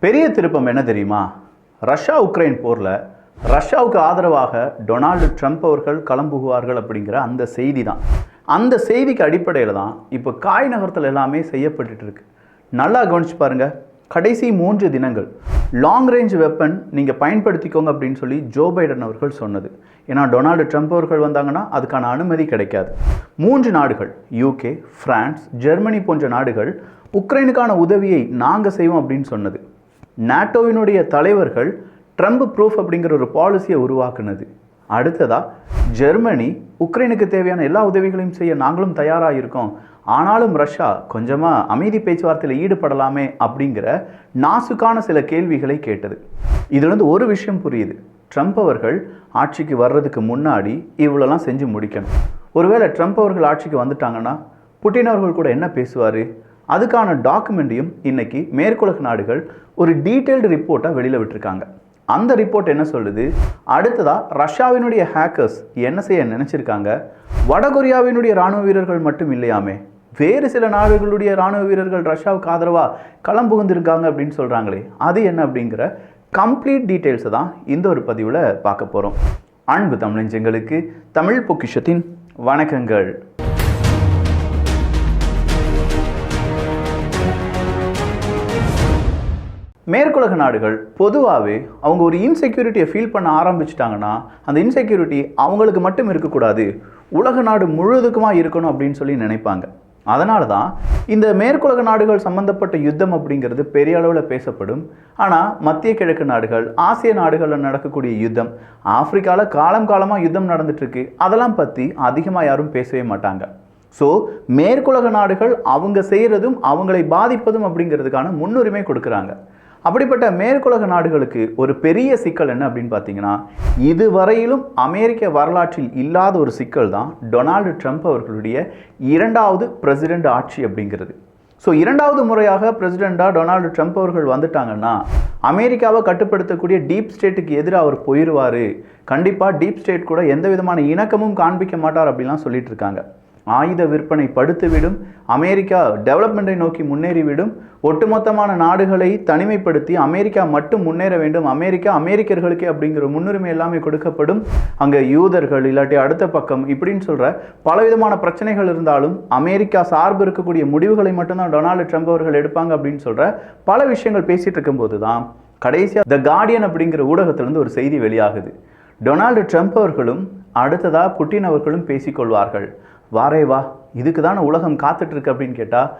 பெரிய திருப்பம் என்ன தெரியுமா? ரஷ்யா உக்ரைன் போரில் ரஷ்யாவுக்கு ஆதரவாக டொனால்டு ட்ரம்ப் அவர்கள் களம்புகுவார்கள் அப்படிங்கிற அந்த செய்தி தான். அந்த செய்திக்கு அடிப்படையில் தான் இப்போ காய் நகரத்தில் எல்லாமே செய்யப்பட்டு இருக்கு. நல்லா கவனிச்சு பாருங்கள். கடைசி 3 தினங்கள் லாங் ரேஞ்ச் வெப்பன் நீங்கள் பயன்படுத்திக்கோங்க அப்படின்னு சொல்லி ஜோ பைடன் அவர்கள் சொன்னது. ஏன்னா டொனால்டு ட்ரம்ப் அவர்கள் வந்தாங்கன்னா அதுக்கான அனுமதி கிடைக்காது. 3 நாடுகள் UK, பிரான்ஸ், ஜெர்மனி போன்ற நாடுகள் உக்ரைனுக்கான உதவியை நாங்கள் செய்வோம் அப்படின்னு சொன்னது. நாட்டோவினுடைய தலைவர்கள் ட்ரம்ப் ப்ரூஃப் அப்படிங்கிற ஒரு பாலிசியை உருவாக்குனது. அடுத்ததாக ஜெர்மனி உக்ரைனுக்கு தேவையான எல்லா உதவிகளையும் செய்ய நாங்களும் தயாராக இருக்கோம், ஆனாலும் ரஷ்யா கொஞ்சமாக அமைதி பேச்சுவார்த்தையில் ஈடுபடலாமே அப்படிங்கிற நாசுக்கான சில கேள்விகளை கேட்டது. இதுலேருந்து ஒரு விஷயம் புரியுது. ட்ரம்ப் அவர்கள் ஆட்சிக்கு வர்றதுக்கு முன்னாடி இவ்வளோலாம் செஞ்சு முடிக்கணும். ஒருவேளை ட்ரம்ப் அவர்கள் ஆட்சிக்கு வந்துட்டாங்கன்னா புட்டின் அவர்கள் கூட என்ன பேசுவார்? அதுக்கான டாக்குமெண்ட்டையும் இன்னைக்கு மேற்குலக நாடுகள் ஒரு டீட்டெயில்டு ரிப்போர்ட்டாக வெளியில் விட்டுருக்காங்க. அந்த ரிப்போர்ட் என்ன சொல்லுது? அடுத்ததாக ரஷ்யாவினுடைய ஹேக்கர்ஸ் என்ன செய்ய நினச்சிருக்காங்க? வடகொரியாவினுடைய இராணுவ வீரர்கள் மட்டும் இல்லையாமே, வேறு சில நாடுகளுடைய இராணுவ வீரர்கள் ரஷ்யாவுக்கு ஆதரவாக களம் புகுந்திருக்காங்க அப்படின்னு சொல்கிறாங்களே, அது என்ன அப்படிங்கிற கம்ப்ளீட் டீட்டெயில்ஸை தான் இந்த ஒரு பதிவில் பார்க்க போகிறோம். அன்பு தமிழஞ்சங்களுக்கு தமிழ் பொக்கிஷத்தின் வணக்கங்கள். மேற்குலக நாடுகள் பொதுவாகவே அவங்க ஒரு இன்செக்யூரிட்டியை ஃபீல் பண்ண ஆரம்பிச்சிட்டாங்கன்னா அந்த இன்செக்யூரிட்டி அவங்களுக்கு மட்டும் இருக்கக்கூடாது, உலக நாடு முழுவதுக்குமாக இருக்கணும் அப்படின்னு சொல்லி நினைப்பாங்க. அதனால தான் இந்த மேற்குலக நாடுகள் சம்மந்தப்பட்ட யுத்தம் அப்படிங்கிறது பெரிய அளவில் பேசப்படும். ஆனால் மத்திய கிழக்கு நாடுகள், ஆசிய நாடுகளில் நடக்கக்கூடிய யுத்தம், ஆப்பிரிக்காவில் காலமாக யுத்தம் நடந்துட்டுருக்கு, அதெல்லாம் பற்றி அதிகமாக யாரும் பேசவே மாட்டாங்க. ஸோ மேற்குலக நாடுகள் அவங்க செய்கிறதும் அவங்களை பாதிப்பதும் அப்படிங்கிறதுக்கான முன்னுரிமை கொடுக்குறாங்க. அப்படிப்பட்ட மேற்குலக நாடுகளுக்கு ஒரு பெரிய சிக்கல் என்ன அப்படின்னு பார்த்தீங்கன்னா, இதுவரையிலும் அமெரிக்க வரலாற்றில் இல்லாத ஒரு சிக்கல் தான் டொனால்டு ட்ரம்ப் அவர்களுடைய 2வது பிரசிடென்ட் ஆட்சி அப்படிங்கிறது. ஸோ 2வது முறையாக பிரசிடெண்ட்டாக டொனால்டு ட்ரம்ப் அவர்கள் வந்துட்டாங்கன்னா அமெரிக்காவை கட்டுப்படுத்தக்கூடிய டீப் ஸ்டேட்டுக்கு எதிராக அவர் போயிடுவார், கண்டிப்பாக டீப் ஸ்டேட் கூட எந்த விதமான இணக்கமும் காண்பிக்க மாட்டார் அப்படிலாம் சொல்லிட்டு இருக்காங்க. ஆயுத விற்பனை படுத்திவிடும், அமெரிக்கா டெவலப்மெண்ட்டை நோக்கி முன்னேறிவிடும், ஒட்டுமொத்தமான நாடுகளை தனிமைப்படுத்தி அமெரிக்கா மட்டும் முன்னேற வேண்டும், அமெரிக்கர்களுக்கே அப்படிங்கிற முன்னுரிமை எல்லாமே கொடுக்கப்படும், அங்கே யூதர்கள் இல்லாட்டி அடுத்த பக்கம் இப்படின்னு சொல்கிற பலவிதமான பிரச்சனைகள் இருந்தாலும் அமெரிக்கா சார்பு இருக்கக்கூடிய முடிவுகளை மட்டும்தான் டொனால்டு ட்ரம்ப் அவர்கள் எடுப்பாங்க அப்படின்னு சொல்கிற பல விஷயங்கள் பேசிகிட்டு இருக்கும்போது தான் கடைசியாக த கார்டியன் அப்படிங்கிற ஊடகத்திலிருந்து ஒரு செய்தி வெளியாகுது. டொனால்டு ட்ரம்ப் அவர்களும் அடுத்ததாக புட்டின் அவர்களும் பேசிக்கொள்வார்கள். வாரே வா, இதுக்கு தானே உலகம் காத்துட்ருக்கு அப்படின்னு கேட்டால்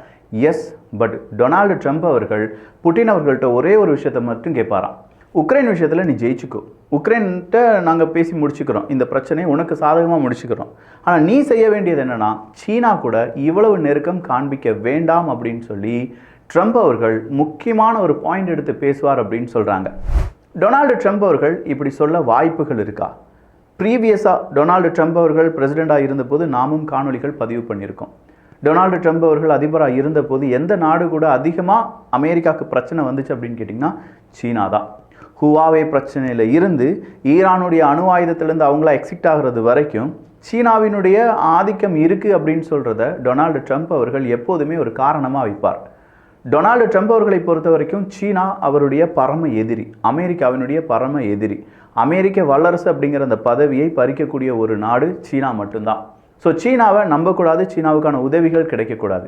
எஸ், பட் டொனால்டு ட்ரம்ப் அவர்கள் புட்டின் அவர்கள்ட்ட ஒரே ஒரு விஷயத்தை மட்டும் கேட்பாராம். உக்ரைன் விஷயத்தில் நீ ஜெயிச்சுக்கோ, உக்ரைன்கிட்ட நாங்கள் பேசி முடிச்சுக்கிறோம், இந்த பிரச்சனையை உனக்கு சாதகமாக முடிச்சுக்கிறோம், ஆனால் நீ செய்ய வேண்டியது என்னென்னா சீனா கூட இவ்வளவு நெருக்கம் காண்பிக்க வேண்டாம் அப்படின்னு சொல்லி ட்ரம்ப் அவர்கள் முக்கியமான ஒரு பாயிண்ட் எடுத்து பேசுவார் அப்படின்னு சொல்கிறாங்க. டொனால்டு ட்ரம்ப் அவர்கள் இப்படி சொல்ல வாய்ப்புகள் இருக்கா? ப்ரீவியஸாக டொனால்டு ட்ரம்ப் அவர்கள் பிரசிடெண்ட்டாக இருந்தபோது நாமும் காணொலிகள் பதிவு பண்ணியிருக்கோம். டொனால்டு ட்ரம்ப் அவர்கள் அதிபராக இருந்தபோது எந்த நாடு கூட அதிகமாக அமெரிக்காவுக்கு பிரச்சனை வந்துச்சு அப்படின்னு கேட்டிங்கன்னா சீனா தான். ஹுவாவே பிரச்சனையில் இருந்து ஈரானுடைய அணு ஆயுதத்திலேருந்து அவங்களா எக்ஸிட் ஆகிறது வரைக்கும் சீனாவினுடைய ஆதிக்கம் இருக்குது அப்படின்னு சொல்கிறத டொனால்டு ட்ரம்ப் அவர்கள் எப்போதுமே ஒரு காரணமாக வைப்பார். டொனால்டு ட்ரம்ப் அவர்களை பொறுத்த வரைக்கும் சீனா அவருடைய பரம எதிரி, அமெரிக்காவினுடைய பரம எதிரி. அமெரிக்க வல்லரசு அப்படிங்கிற அந்த பதவியை பறிக்கக்கூடிய ஒரு நாடு சீனா மட்டும்தான். ஸோ சீனாவை நம்பக்கூடாது, சீனாவுக்கான உதவிகள் கிடைக்கக்கூடாது.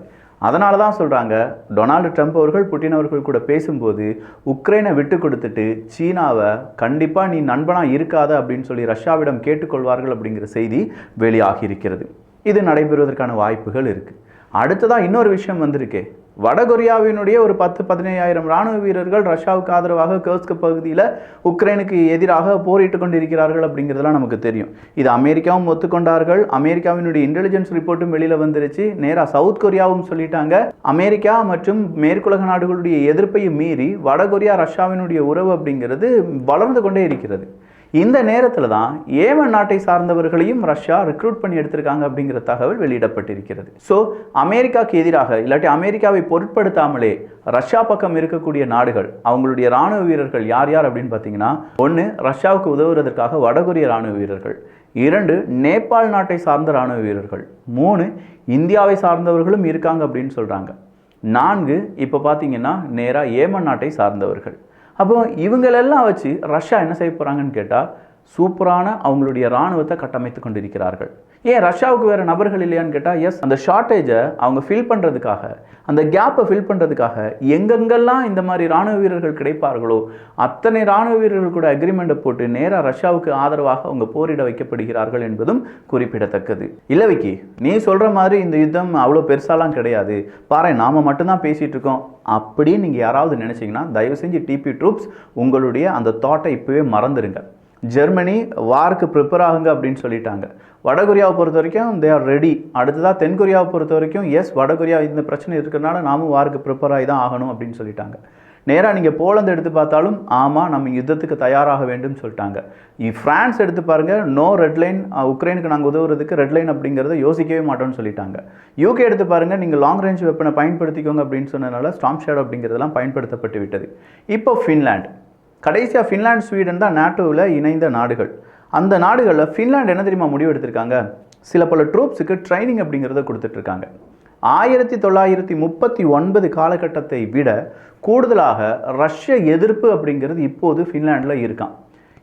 அதனால தான் சொல்கிறாங்க, டொனால்டு ட்ரம்ப் அவர்கள் புட்டின் அவர்கள் கூட பேசும்போது உக்ரைனை விட்டு கொடுத்துட்டு சீனாவை கண்டிப்பாக நீ நண்பனாக இருக்காத அப்படின்னு சொல்லி ரஷ்யாவிடம் கேட்டுக்கொள்வார்கள் அப்படிங்கிற செய்தி வெளியாகி இருக்கிறது. இது நடைபெறுவதற்கான வாய்ப்புகள் இருக்குது. அடுத்ததாக இன்னொரு விஷயம் வந்திருக்கே, வடகொரியாவினுடைய ஒரு 10-15,000 இராணுவ வீரர்கள் ரஷ்யாவுக்கு ஆதரவாக கர்ஸ்க் பகுதியில் உக்ரைனுக்கு எதிராக போரிட்டு கொண்டிருக்கிறார்கள் அப்படிங்கிறதுலாம் நமக்கு தெரியும். இது அமெரிக்காவும் ஒத்துக்கொண்டார்கள், அமெரிக்காவினுடைய இன்டெலிஜென்ஸ் ரிப்போர்ட்டும் வெளியில் வந்துருச்சு. நேராக சவுத் கொரியாவும் சொல்லிட்டாங்க. அமெரிக்கா மற்றும் மேற்குலக நாடுகளுடைய எதிர்ப்பையும் மீறி வடகொரியா ரஷ்யாவினுடைய உறவு அப்படிங்கிறது வளர்ந்து கொண்டே இருக்கிறது. இந்த நேரத்தில் தான் ஏமன் நாட்டை சார்ந்தவர்களையும் ரஷ்யா ரெக்ரூட் பண்ணி எடுத்திருக்காங்க அப்படிங்கிற தகவல் வெளியிடப்பட்டிருக்கிறது. ஸோ அமெரிக்காவுக்கு எதிராக இல்லாட்டி அமெரிக்காவை பொருட்படுத்தாமலே ரஷ்யா பக்கம் இருக்கக்கூடிய நாடுகள் அவங்களுடைய இராணுவ வீரர்கள் யார் யார் அப்படின்னு பார்த்தீங்கன்னா, 1 ரஷ்யாவுக்கு உதவுவதற்காக வடகொரிய இராணுவ வீரர்கள், 2 நேபாள் நாட்டை சார்ந்த இராணுவ வீரர்கள், 3 இந்தியாவை சார்ந்தவர்களும் இருக்காங்க அப்படின்னு சொல்கிறாங்க. 4 இப்போ பார்த்தீங்கன்னா நேராக ஏமன் நாட்டை சார்ந்தவர்கள். அப்போ இவங்களெல்லாம் வச்சு ரஷ்யா என்ன செய்ய போகிறாங்கன்னு கேட்டால் சூப்பரான அவங்களுடைய இராணுவத்தை கட்டமைத்து கொண்டிருக்கிறார்கள். ஏன் ரஷ்யாவுக்கு வேறு நபர்கள் இல்லையான்னு கேட்டால் எஸ், அந்த ஷார்ட்டேஜை அவங்க ஃபில் பண்ணுறதுக்காக, அந்த கேப்பை ஃபில் பண்ணுறதுக்காக எங்கெங்கெல்லாம் இந்த மாதிரி இராணுவ வீரர்கள் கிடைப்பார்களோ அத்தனை இராணுவ வீரர்கள் கூட அக்ரிமெண்ட்டை போட்டு நேராக ரஷ்யாவுக்கு ஆதரவாக அவங்க போரிட வைக்கப்படுகிறார்கள் என்பதும் குறிப்பிடத்தக்கது. இல்லை விக்கி, நீ சொல்கிற மாதிரி இந்த யுத்தம் அவ்வளோ பெருசாலாம் கிடையாது, பாரு நாம் மட்டும்தான் பேசிகிட்டு இருக்கோம் அப்படின்னு நீங்கள் யாராவது நினச்சிங்கன்னா தயவு செஞ்சு டிபி ட்ரூப்ஸ் உங்களுடைய அந்த தாட்டை இப்போவே மறந்துடுங்க. ஜெர்மனி வாருக்கு ப்ரிப்பேர் ஆகுங்க அப்படின்னு சொல்லிட்டாங்க. வடகொரியாவை பொறுத்த வரைக்கும் தே ஆர் ரெடி. அடுத்ததாக தென்கொரியாவை பொறுத்த வரைக்கும் எஸ், வடகொரியா இந்த பிரச்சனை இருக்கிறதுனால நாமும் வாருக்கு ப்ரிப்பேர் ஆகி தான் ஆகணும் அப்படின்னு சொல்லிட்டாங்க. நேராக நீங்கள் போலந்து எடுத்து பார்த்தாலும் ஆமாம் நம்ம யுத்தத்துக்கு தயாராக வேண்டும் சொல்லிட்டாங்க. ஃப்ரான்ஸ் எடுத்து பாருங்கள், நோ ரெட் லைன், உக்ரைனுக்கு நாங்கள் உதவுறதுக்கு ரெட் லைன் அப்படிங்கிறத யோசிக்கவே மாட்டோம்னு சொல்லிட்டாங்க. யூகே எடுத்து பாருங்கள், நீங்கள் லாங் ரேஞ்ச் வெப்பனை பயன்படுத்திக்கோங்க அப்படின்னு சொன்னதுனால ஸ்டார்ம் ஷேடோ அப்படிங்கிறதெல்லாம் பயன்படுத்தப்பட்டு விட்டது. இப்போ ஃபின்லாண்ட், கடைசியாக ஃபின்லாண்ட் ஸ்வீடன் தான் நாட்டோவில் இணைந்த நாடுகள். அந்த நாடுகளில் ஃபின்லாண்ட் என்ன தெரியுமா முடிவு எடுத்திருக்காங்க, சில பல ட்ரூப்ஸுக்கு ட்ரைனிங் அப்படிங்கிறத கொடுத்துட்ருக்காங்க. 1939 காலகட்டத்தை விட கூடுதலாக ரஷ்ய எதிர்ப்பு அப்படிங்கிறது இப்போது ஃபின்லாண்டில் இருக்கான்.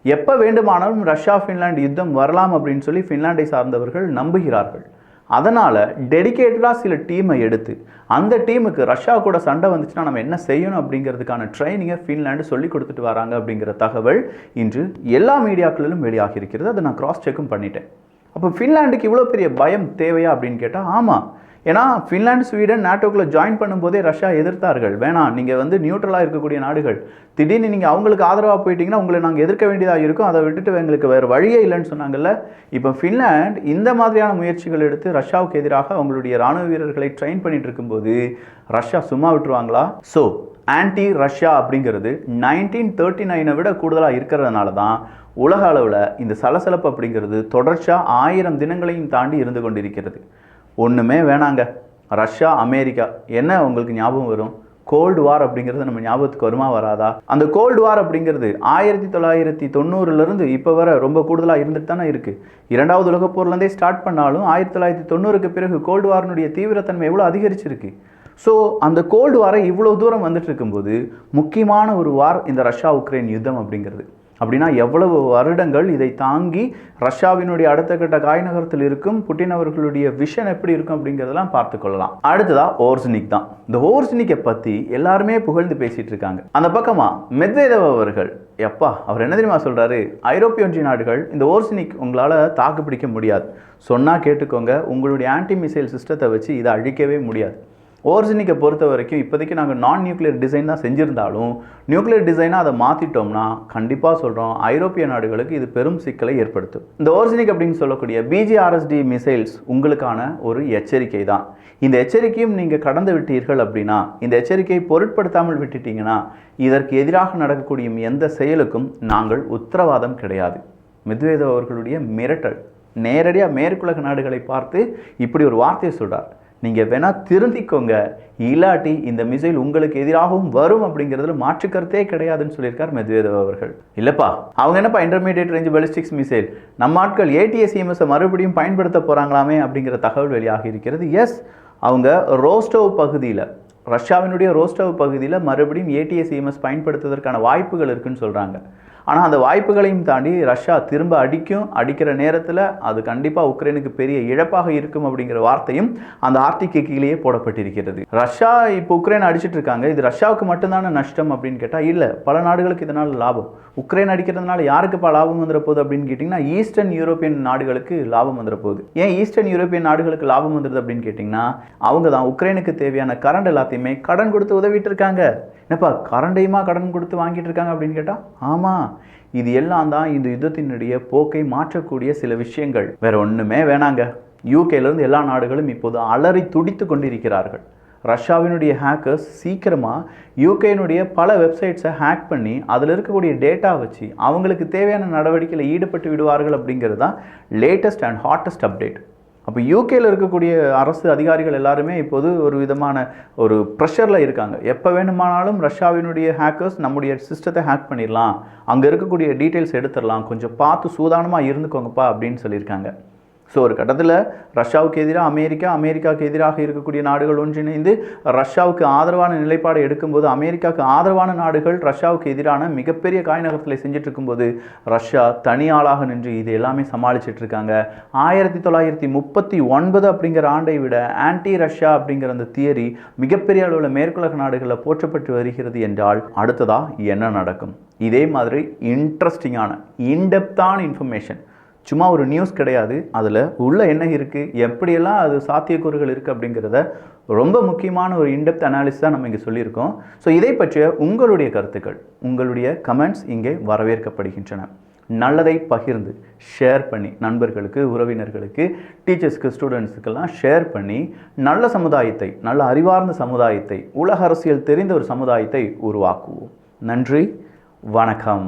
எப்போ வேண்டுமானாலும் ரஷ்யா ஃபின்லாண்ட் யுத்தம் வரலாம் அப்படின்னு சொல்லி ஃபின்லாண்டை சார்ந்தவர்கள் நம்புகிறார்கள். அதனால் டெடிகேட்டடாக சில டீமை எடுத்து அந்த டீமுக்கு ரஷ்யா கூட சண்டை வந்துச்சுன்னா நம்ம என்ன செய்யணும் அப்படிங்கிறதுக்கான ட்ரைனிங்கை ஃபின்லாண்டு சொல்லி கொடுத்துட்டு வராங்க அப்படிங்கிற தகவல் இன்று எல்லா மீடியாக்களிலும் வெளியாகி இருக்கிறது. அதை நான் கிராஸ் செக்கும் பண்ணிட்டேன். அப்போ ஃபின்லாண்டுக்கு இவ்வளோ பெரிய பயம் தேவையா அப்படின்னு கேட்டால் ஆமாம். ஏன்னா ஃபின்லாண்ட் ஸ்வீடன் நாட்டோக்குள்ளே ஜாயின் பண்ணும்போதே ரஷ்யா எதிர்த்தார்கள். வேணாம், நீங்கள் நியூட்ரலாக இருக்கக்கூடிய நாடுகள், திடீர்னு நீங்கள் அவங்களுக்கு ஆதரவாக போயிட்டீங்கன்னா உங்களை நாங்கள் எதிர்க்க வேண்டியதாக இருக்கும், அதை விட்டுட்டு எங்களுக்கு வேறு வழியே இல்லைன்னு சொன்னாங்கல்ல. இப்போ ஃபின்லாண்ட் இந்த மாதிரியான முயற்சிகள் எடுத்து ரஷ்யாவுக்கு எதிராக அவங்களுடைய இராணுவ வீரர்களை ட்ரெயின் பண்ணிட்டு இருக்கும்போது ரஷ்யா சும்மா விட்டுருவாங்களா? ஸோ ஆன்டி ரஷ்யா அப்படிங்கிறது 1939 விட கூடுதலாக இருக்கிறதுனால தான் உலக அளவில் இந்த சலசலப்பு அப்படிங்கிறது தொடர்ச்சியாக 1000 தினங்களையும் தாண்டி இருந்து கொண்டிருக்கிறது. ஒன்றுமே வேணாங்க, ரஷ்யா அமெரிக்கா என்ன உங்களுக்கு ஞாபகம் வரும்? கோல்டு வார் அப்படிங்கிறது நம்ம ஞாபகத்துக்கு வருமா வராதா? அந்த கோல்டு வார் அப்படிங்கிறது 1990 இப்போ வர ரொம்ப கூடுதலாக இருந்துட்டு தானே இருக்குது. 2வது உலகப் போர்லேருந்தே ஸ்டார்ட் பண்ணாலும் 1990 பிறகு கோல்டு வாரினுடைய தீவிரத்தன்மை எவ்வளோ அதிகரிச்சிருக்கு. ஸோ அந்த கோல்டு வாரை இவ்வளோ தூரம் வந்துட்டு இருக்கும்போது முக்கியமான ஒரு வார் இந்த ரஷ்யா உக்ரைன் யுத்தம் அப்படிங்கிறது. அப்படின்னா எவ்வளவு வருடங்கள் இதை தாங்கி ரஷ்யாவினுடைய அடுத்த கட்ட காய் நகரத்தில் இருக்கும் புட்டின் அவர்களுடைய விஷன் எப்படி இருக்கும் அப்படிங்கிறதெல்லாம் பார்த்து கொள்ளலாம். அடுத்ததா ஓர்ஸ்னிக் தான். இந்த ஓர்ஸ்னிக்கை பற்றி எல்லாருமே புகழ்ந்து பேசிட்டு இருக்காங்க. அந்த பக்கமா மெத்வேதேவ் அவர்கள் எப்பா அவர் என்ன தெரியுமா சொல்றாரு, ஐரோப்பிய ஒன்றிய நாடுகள் இந்த ஓர்ஸ்னிக் உங்களால் தாக்கு பிடிக்க முடியாது, சொன்னால் கேட்டுக்கோங்க, உங்களுடைய ஆன்டி மிசைல் சிஸ்டத்தை வச்சு இதை அழிக்கவே முடியாது. ஓர்ஸ்னிக்கை பொறுத்த வரைக்கும் இப்போதைக்கு நாங்கள் நான் நியூக்ளியர் டிசைன் தான் செஞ்சுருந்தாலும் நியூக்ளியர் டிசைனாக அதை மாற்றிட்டோம்னா கண்டிப்பாக சொல்கிறோம் ஐரோப்பிய நாடுகளுக்கு இது பெரும் சிக்கலை ஏற்படுத்தும். இந்த ஓர்ஸ்னிக் அப்படின்னு சொல்லக்கூடிய பிஜிஆர்எஸ்டி மிசைல்ஸ் உங்களுக்கான ஒரு எச்சரிக்கை தான். இந்த எச்சரிக்கையும் நீங்கள் கடந்து விட்டீர்கள் அப்படின்னா, இந்த எச்சரிக்கையை பொருட்படுத்தாமல் விட்டுட்டீங்கன்னா இதற்கு எதிராக நடக்கக்கூடிய எந்த செயலுக்கும் நாங்கள் உத்தரவாதம் கிடையாது. மெத்வேதேவ் அவர்களுடைய மிரட்டல் நேரடியாக மேற்குலக நாடுகளை பார்த்து இப்படி ஒரு வார்த்தையை சொல்கிறார், நீங்கள் வேணால் திருந்திக்கோங்க, இல்லாட்டி இந்த மிசைல் உங்களுக்கு எதிராகவும் வரும் அப்படிங்கிறதுல மாற்று கருத்தே கிடையாதுன்னு சொல்லியிருக்கார் மெத்வேதேவ் அவர்கள். இல்லைப்பா அவங்க என்னப்பா இன்டர்மீடியட் ரேஞ்ச் பாலிஸ்டிக்ஸ் மிசைல் நம்ம ஆட்கள் ஏடிஎஸ்இஎம்எஸை மறுபடியும் பயன்படுத்த போகிறாங்களாமே அப்படிங்கிற தகவல் வெளியாகி இருக்கிறது. எஸ், அவங்க ரோஸ்டோவ் பகுதியில், ரஷ்யாவினுடைய ரோஸ்டோவ் பகுதியில் மறுபடியும் ஏடிஎஸ்இஎம்எஸ் பயன்படுத்துவதற்கான வாய்ப்புகள் இருக்குன்னு சொல்கிறாங்க. ஆனால் அந்த வாய்ப்புகளையும் தாண்டி ரஷ்யா திரும்ப அடிக்கிற நேரத்தில் அது கண்டிப்பாக உக்ரைனுக்கு பெரிய இழப்பாக இருக்கும் அப்படிங்கிற வார்த்தையும் அந்த ஆர்டிக்கு கீழேயே போடப்பட்டிருக்கிறது. ரஷ்யா இப்போ உக்ரைன் அடிச்சிட்டு இருக்காங்க, இது ரஷ்யாவுக்கு மட்டும்தான நஷ்டம் அப்படின்னு கேட்டால் இல்லை, பல நாடுகளுக்கு இதனால் லாபம். உக்ரைன் அடிக்கிறதுனால யாருக்குப்பா லாபம் வந்துட போகுது அப்படின்னு கேட்டிங்கன்னா ஈஸ்டர்ன் யூரோப்பியன் நாடுகளுக்கு லாபம் வந்துட போகுது. ஏன் ஈஸ்டர்ன் யூரோப்பியன் நாடுகளுக்கு லாபம் வந்துடுது அப்படின்னு கேட்டிங்கன்னா அவங்க தான் உக்ரைனுக்கு தேவையான கரண்ட் எல்லாத்தையுமே கடன் கொடுத்து உதவிட்டு இருக்காங்க. என்னப்பா கரண்டையுமா கடன் கொடுத்து வாங்கிட்டு இருக்காங்க அப்படின்னு கேட்டால் ஆமாம், இது எல்லாம் தான் இந்த யுத்தத்தினுடைய போக்கை மாற்றக்கூடிய சில விஷயங்கள், வேற ஒன்றுமே வேணாங்க. யூகேலேருந்து எல்லா நாடுகளும் இப்போது அலறி துடித்து கொண்டிருக்கிறார்கள். ரஷ்யாவினுடைய ஹேக்கர்ஸ் சீக்கிரமாக யூகேனுடைய பல வெப்சைட்ஸை ஹேக் பண்ணி அதில் இருக்கக்கூடிய டேட்டா வச்சு அவங்களுக்கு தேவையான நடவடிக்கையில் ஈடுபட்டு விடுவார்கள் அப்படிங்கிறது தான் லேட்டஸ்ட் அண்ட் ஹாட்டஸ்ட் அப்டேட். அப்போ யூகேயில் இருக்கக்கூடிய அரசு அதிகாரிகள் எல்லாருமே இப்போது ஒரு விதமான ஒரு ப்ரெஷரில் இருக்காங்க. எப்போ வேணுமானாலும் ரஷ்யாவினுடைய ஹேக்கர்ஸ் நம்முடைய சிஸ்டத்தை ஹேக் பண்ணிடலாம், அங்கே இருக்கக்கூடிய டீட்டெயில்ஸ் எடுத்துடலாம், கொஞ்சம் பார்த்து சூதானமாக இருந்துக்கோங்கப்பா அப்படின்னு சொல்லியிருக்காங்க. ஸோ ஒரு கட்டத்தில் ரஷ்யாவுக்கு எதிராக அமெரிக்காவுக்கு எதிராக இருக்கக்கூடிய நாடுகள் ஒன்றிணைந்து ரஷ்யாவுக்கு ஆதரவான நிலைப்பாடு எடுக்கும்போது, அமெரிக்காவுக்கு ஆதரவான நாடுகள் ரஷ்யாவுக்கு எதிரான மிகப்பெரிய காய் நகர்த்தலை செஞ்சுட்டு இருக்கும்போது ரஷ்யா தனியாளாக நின்று இது எல்லாமே சமாளிச்சுட்டு இருக்காங்க. 1939 அப்படிங்கிற ஆண்டை விட ஆன்டி ரஷ்யா அப்படிங்கிற அந்த தியரி மிகப்பெரிய அளவில் மேற்குலக நாடுகளில் போற்றப்பட்டு வருகிறது என்றால் அடுத்ததாக என்ன நடக்கும்? இதே மாதிரி இன்ட்ரெஸ்டிங்கான இன்டெப்த்தான இன்ஃபர்மேஷன், சும்மா ஒரு நியூஸ் கிடையாது, அதில் உள்ள என்ன இருக்குது, எப்படியெல்லாம் அது சாத்தியக்கூறுகள் இருக்குது அப்படிங்கிறத ரொம்ப முக்கியமான ஒரு இன்டெப்த் அனாலிசிஸ் தான் நம்ம இங்கே சொல்லியிருக்கோம். ஸோ இதை பற்றிய உங்களுடைய கருத்துக்கள், உங்களுடைய கமெண்ட்ஸ் இங்கே வரவேற்கப்படுகின்றன. நல்லதை பகிர்ந்து ஷேர் பண்ணி நண்பர்களுக்கு, உறவினர்களுக்கு, டீச்சர்ஸ்க்கு, ஸ்டூடெண்ட்ஸுக்கெல்லாம் ஷேர் பண்ணி நல்ல சமுதாயத்தை, நல்ல அறிவார்ந்த சமுதாயத்தை, உலக அரசியல் தெரிந்த ஒரு சமுதாயத்தை உருவாக்குவோம். நன்றி, வணக்கம்.